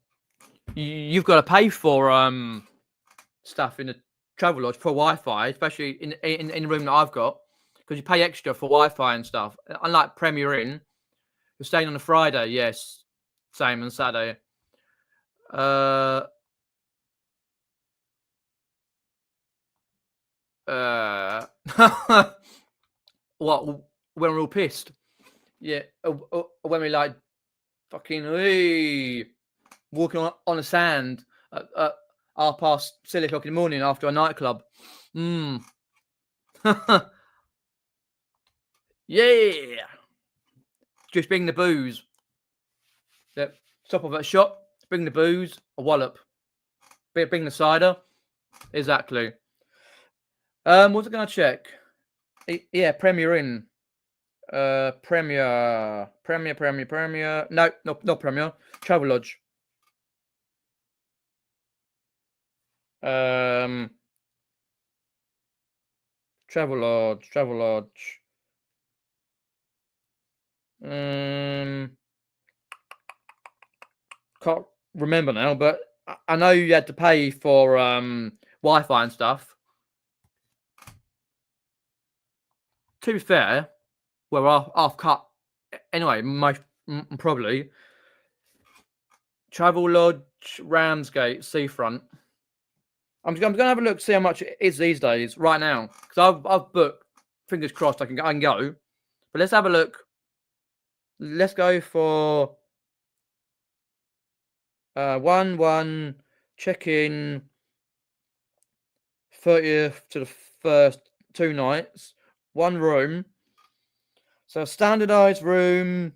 you've got to pay for stuff in the travel lodge for Wi-Fi, especially in the room that I've got, because you pay extra for Wi-Fi and stuff. Unlike Premier Inn, you're staying on a Friday, yes, same on Saturday. What, when we're all pissed? Yeah, when we like fucking walking on the sand at 6:30 in the morning after a nightclub. Yeah. Just bring the booze. Yep. Top of that shop, bring the booze, a wallop. Bring the cider. Exactly. What's it gonna check? Yeah, Premier Inn. Premier. No, not Premier. Travel Lodge. Travel Lodge. Can't remember now, but I know you had to pay for Wi-Fi and stuff. To be fair, well, I've cut anyway. Probably Travel Lodge, Ramsgate, Seafront. I'm gonna have a look, see how much it is these days right now, because I've booked. Fingers crossed, I can go. But let's have a look. Let's go for 1-1 check-in 30th to the 1st, 2 nights, 1 room. So standardized room,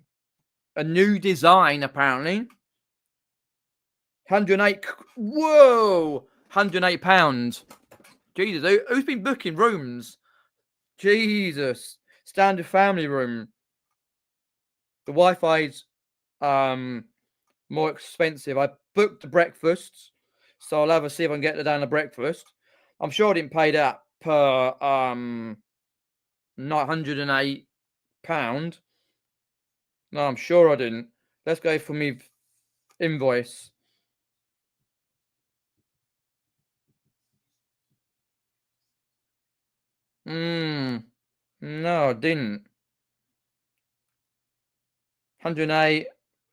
a new design apparently. 108. Whoa, £108. Jesus, who's been booking rooms? Jesus, standard family room. The Wi-Fi's more expensive. I booked the breakfasts, so I'll have a see if I can get down the breakfast. I'm sure I didn't pay that per £908. No, I'm sure I didn't. Let's go for me invoice. No, I didn't. 108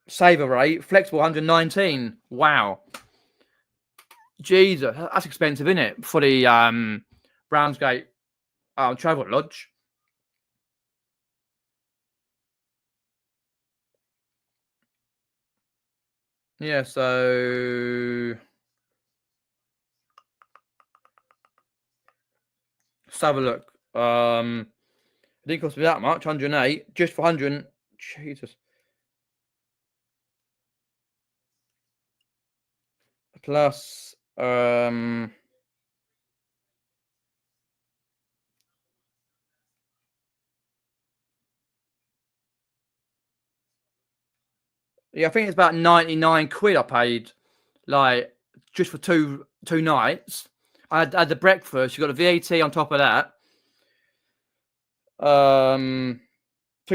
saver rate, flexible 119. Wow. Jesus, that's expensive, isn't it? For the Ramsgate Travel Lodge. Yeah, so let's have a look. It didn't cost me that much, 108, just for 100. Jesus. Plus yeah, I think it's about 99 quid I paid, like, just for two nights. I had the breakfast. You got the VAT on top of that. 2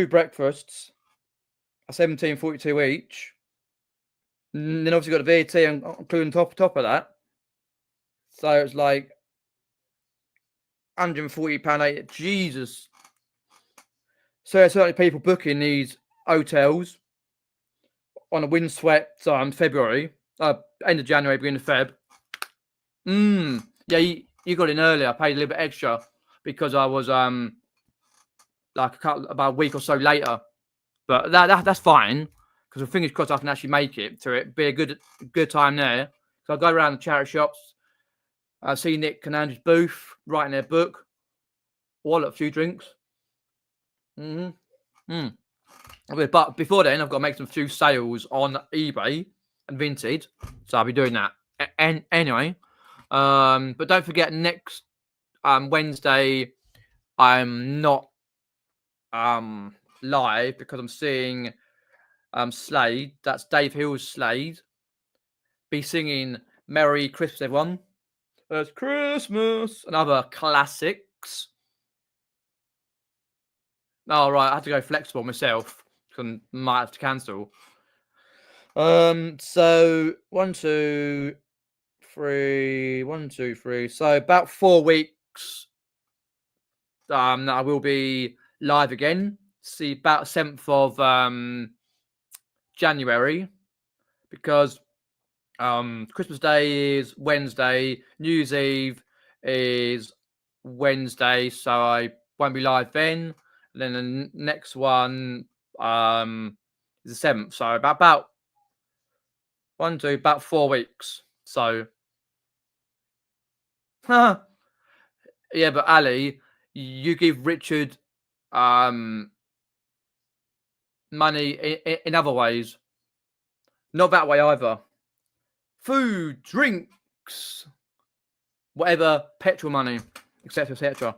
breakfasts, $17.42 each. And then obviously got the VAT including top of that. So it's like £140.80. Jesus. So there's certainly people booking these hotels on a windswept February, end of January, beginning of Feb. Yeah, you got in earlier. I paid a little bit extra because I was like about a week or so later. But that's fine, because fingers crossed I can actually make it to it. Be a good time there. So I go around the charity shops. I see Nick and Andrew's booth, writing their book. Wallet, a few drinks. But before then, I've got to make some few sales on eBay and Vinted. So I'll be doing that. Anyway, but don't forget next Wednesday I'm not live because I'm seeing Slade. That's Dave Hill's Slade. Be singing "Merry Christmas, everyone." It's Christmas and other classics. Oh right, I had to go flexible myself. I might have to cancel. So 1, 2, 3, 1, 2, 3. So about 4 weeks. That I will be live again. See about 7th of January, because Christmas Day is Wednesday, New Year's Eve is Wednesday, so I won't be live then. And then the next one is the 7th, so about 4 weeks. So yeah, but Ali, you give Richard money in other ways. Not that way either. Food, drinks, whatever, petrol money, etc., etc.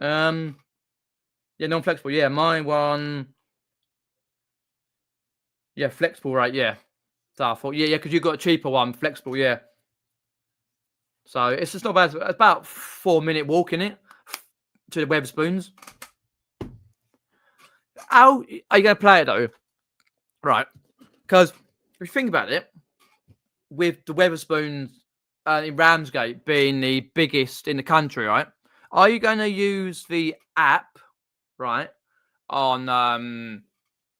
Yeah, non-flexible. Yeah, my one. Yeah, flexible rate. Yeah. So I thought, yeah, because you got a cheaper one, flexible. Yeah. So it's just not bad. It's about 4-minute walk in it to the Wetherspoons. How are you going to play it though? Right. Because if you think about it, with the Wetherspoons in Ramsgate being the biggest in the country, right? Are you going to use the app, right, on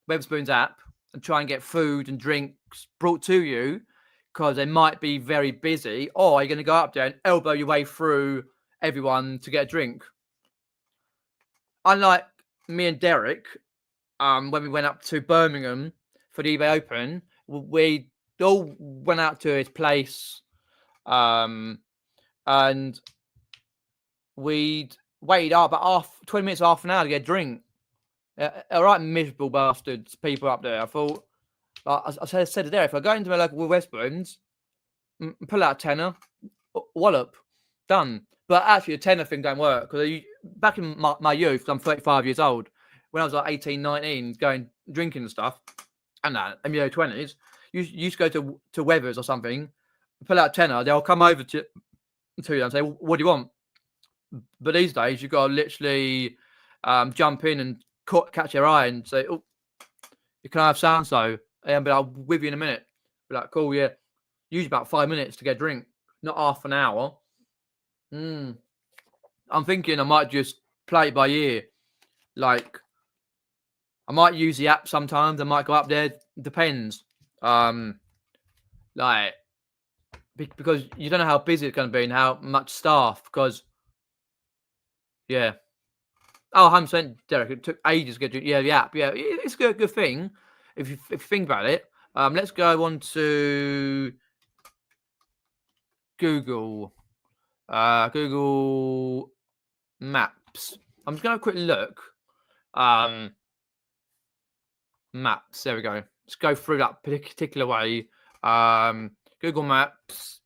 Wetherspoons app and try and get food and drinks brought to you because they might be very busy, or are you going to go up there and elbow your way through everyone to get a drink? Unlike me and Derek, when we went up to Birmingham for the eBay Open, we all went out to his place, and we'd waited up about 20 minutes, half an hour to get a drink. All right, miserable bastards, people up there. I thought, I said it there, if I go into my local Wetherspoons, pull out a tenner, wallop, done. But actually, the tenner thing don't work, because back in my youth, I'm 35 years old, when I was like 18, 19, going drinking and stuff, and that, in my early 20s, you used to go to Weathers or something, pull out a tenner, they'll come over to you and say, what do you want? But these days, you've got to literally jump in and catch your eye and say, oh, you can I have so-and-so? And be like, I'll with you in a minute. Be like, cool, yeah. Usually about 5 minutes to get a drink, not half an hour. I'm thinking I might just play it by ear. Like, I might use the app sometimes. I might go up there. Depends. Like, because you don't know how busy it's going to be and how much staff. Because, yeah. Oh, 100%, Derek. It took ages to get the app. Yeah, it's a good thing if you think about it. Let's go on to Google. Google Maps. I'm just going to have a quick look. Maps. There we go. Let's go through that particular way. Google Maps.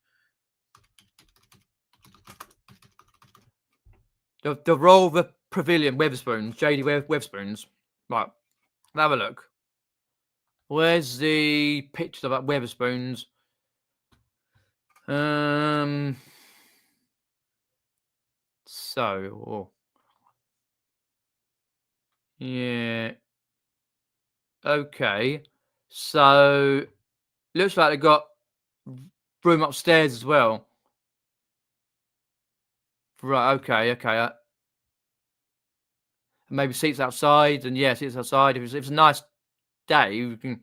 The Royal Pavilion, Wetherspoons, JD Wetherspoons. Right. Have a look. Where's the pictures of that Wetherspoons? Yeah. Okay. So looks like they got room upstairs as well. Right. Okay. Maybe seats outside, and yeah, seats outside. If it's a nice day, you can.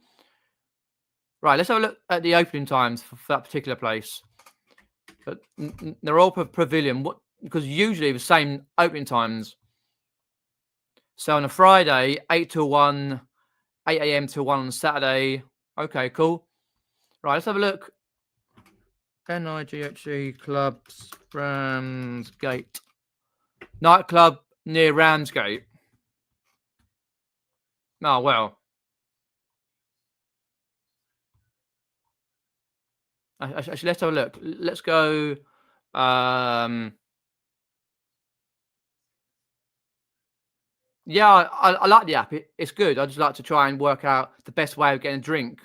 Right. Let's have a look at the opening times for that particular place. But they're all pavilion. What? Because usually the same opening times. So on a Friday, 8 till 1, 8 a.m. till 1 on Saturday. Okay, cool. Right, let's have a look. NIGHE Clubs, Ramsgate. Nightclub near Ramsgate. Oh, well. Actually, let's have a look. Let's go. Yeah, I like the app. It's good. I just like to try and work out the best way of getting a drink.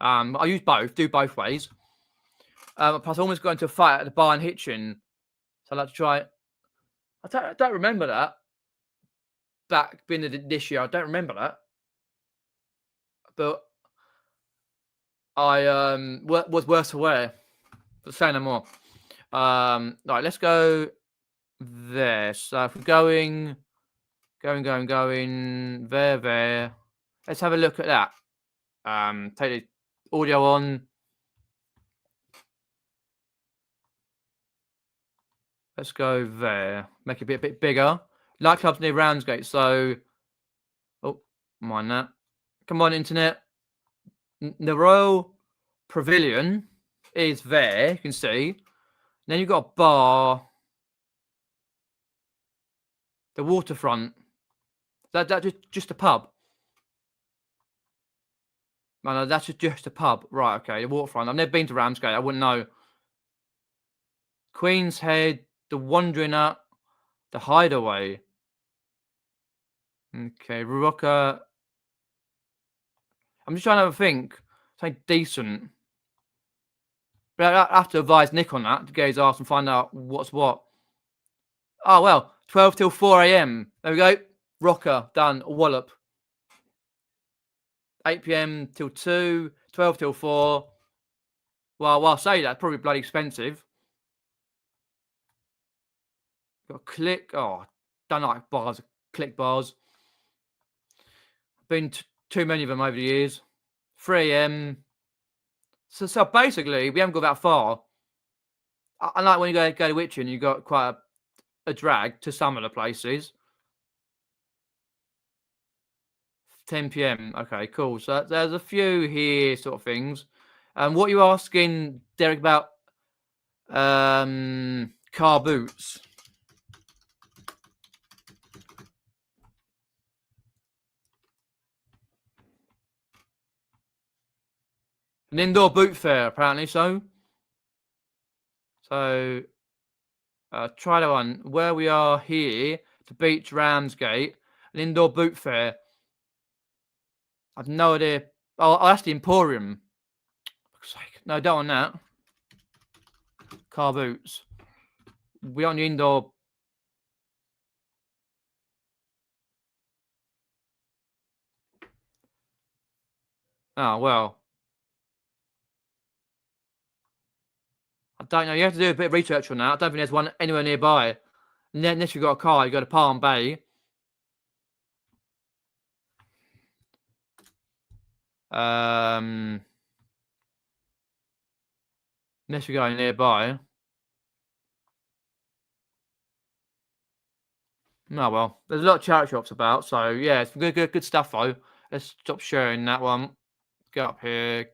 I use both, do both ways. Plus, I almost got into a fight at the bar in Hitchin, so I like to try it. I don't remember that back being this year. I don't remember that, but I was worse aware. But say no more. Right, let's go there. So if we're going, there. Let's have a look at that. Take the audio on. Let's go there. Make it a bit bigger. Nightclubs near Ramsgate. So, oh, mind that. Come on, internet. The Royal Pavilion is there. You can see. Then you've got a bar. The Waterfront. That just a pub. No, that's just a pub. Right, okay. The Waterfront. I've never been to Ramsgate. I wouldn't know. Queen's Head. The Wandering Up. The Hideaway. Okay, Rocker. I'm just trying to have a think. Something decent. But I have to advise Nick on that to get his ass and find out what's what. Oh, well. 12 till 4 a.m. There we go. Rocker. Done. A wallop. 8 p.m. till 2. 12 till 4. Well, while I say that, probably bloody expensive. Got a Click. Oh, don't like bars. Click bars. Been too many of them over the years. 3 a.m. So basically, we haven't got that far. I like when you go to Witchin, you got quite a drag to some of the places. 10 p.m. Okay, cool. So there's a few here sort of things. What are you asking, Derek, about Carboots? An indoor boot fair, apparently. So try that one. Where we are here, the beach, Ramsgate, an indoor boot fair. I've no idea. Oh, that's the Emporium. No, don't want that. Car boots. We on the indoor. Oh, well. I don't know. You have to do a bit of research on that. I don't think there's one anywhere nearby. Unless you've got a car, you go to Palm Bay. Unless you're going nearby. Oh, well. There's a lot of charity shops about. So, yeah, it's good stuff, though. Let's stop sharing that one. Go up here.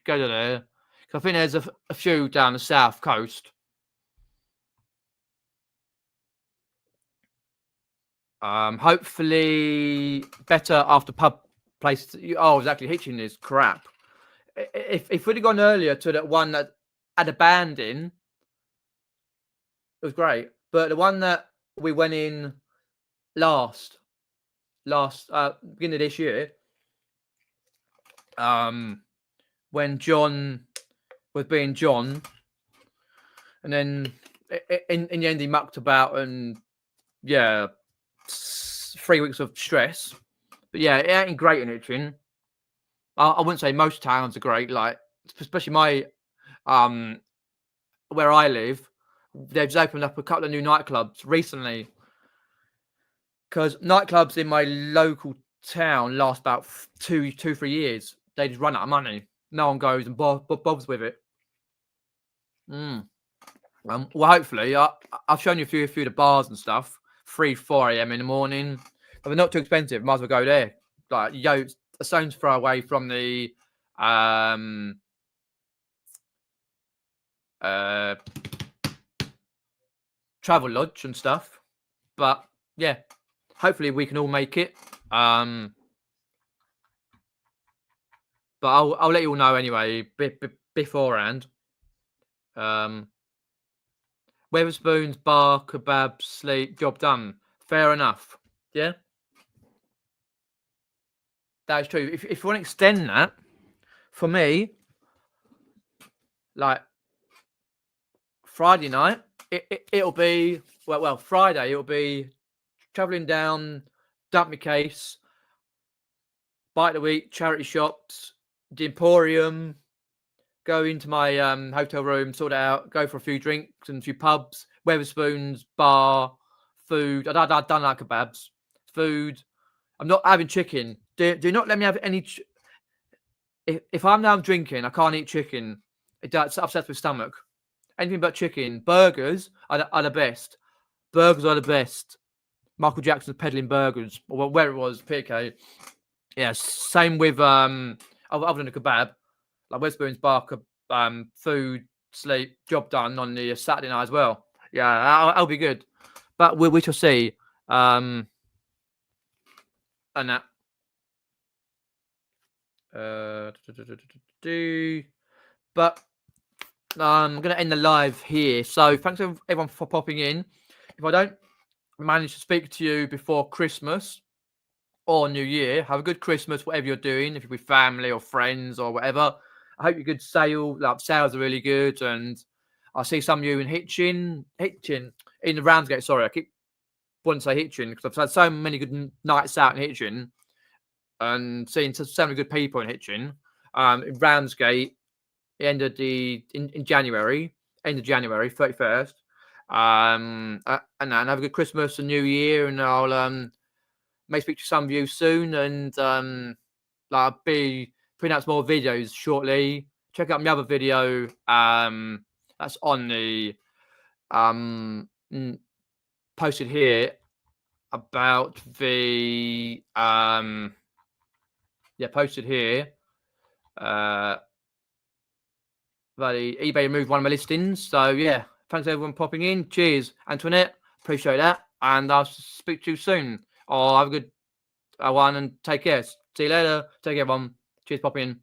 Go to there. I think there's a few down the south coast. Hopefully better after pub places. Oh, exactly. Hitchin is crap. If we'd have gone earlier to that one that had a band in, it was great. But the one that we went in last beginning of this year, when John was being John, and then in the end he mucked about, and yeah, 3 weeks of stress. But yeah, it ain't great in Hitchin. I wouldn't say most towns are great, like especially my where I live. They've just opened up a couple of new nightclubs recently, because nightclubs in my local town last about 2-3 years. They just run out of money. No one goes and bothers with it. Well, hopefully, I've shown you a few of the bars and stuff. 3-4 a.m. in the morning, but they're not too expensive. Might as well go there. Like, a stone's throw away from the travel lodge and stuff. But yeah, hopefully we can all make it. But I'll let you all know anyway. beforehand. Weatherspoons, bar, kebab, sleep, job done. Fair enough. Yeah, that is true. If you want to extend that, for me, like Friday night, it'll be Friday it'll be travelling down, dump my case, bite of the week, charity shops, the Emporium, go into my hotel room, sort it out, go for a few drinks and a few pubs, Weatherspoons, bar, food. I don't like kebabs. Food. I'm not having chicken. Do not let me have any. If I'm now drinking, I can't eat chicken. It upsets my stomach. Anything but chicken. Burgers are the best. Burgers are the best. Michael Jackson's peddling burgers, or where it was, PK. Yeah, same with other than a kebab, like Weatherspoons, bar, food, sleep, job done on the Saturday night as well. Yeah, I'll be good, but we shall see. And that. But I'm going to end the live here. So thanks everyone for popping in. If I don't manage to speak to you before Christmas or New Year, have a good Christmas, whatever you're doing, if you're with family or friends or whatever. I hope your good sales are really good. And I see some of you in Hitchin, in the Ramsgate. Sorry, I keep wanting to say Hitchin because I've had so many good nights out in Hitchin and seeing so many good people in Hitchin. In Ramsgate, in January, end of January, 31st. And have a good Christmas and New Year, and I'll may speak to some of you soon, and I'll be putting out some more videos shortly. Check out my other video that's on the posted here about the posted here that the eBay removed one of my listings. So yeah, thanks everyone popping in. Cheers, Antoinette. Appreciate that, and I'll speak to you soon. Or have a good one and take care. See you later. Take care, everyone. Cheers, popping in.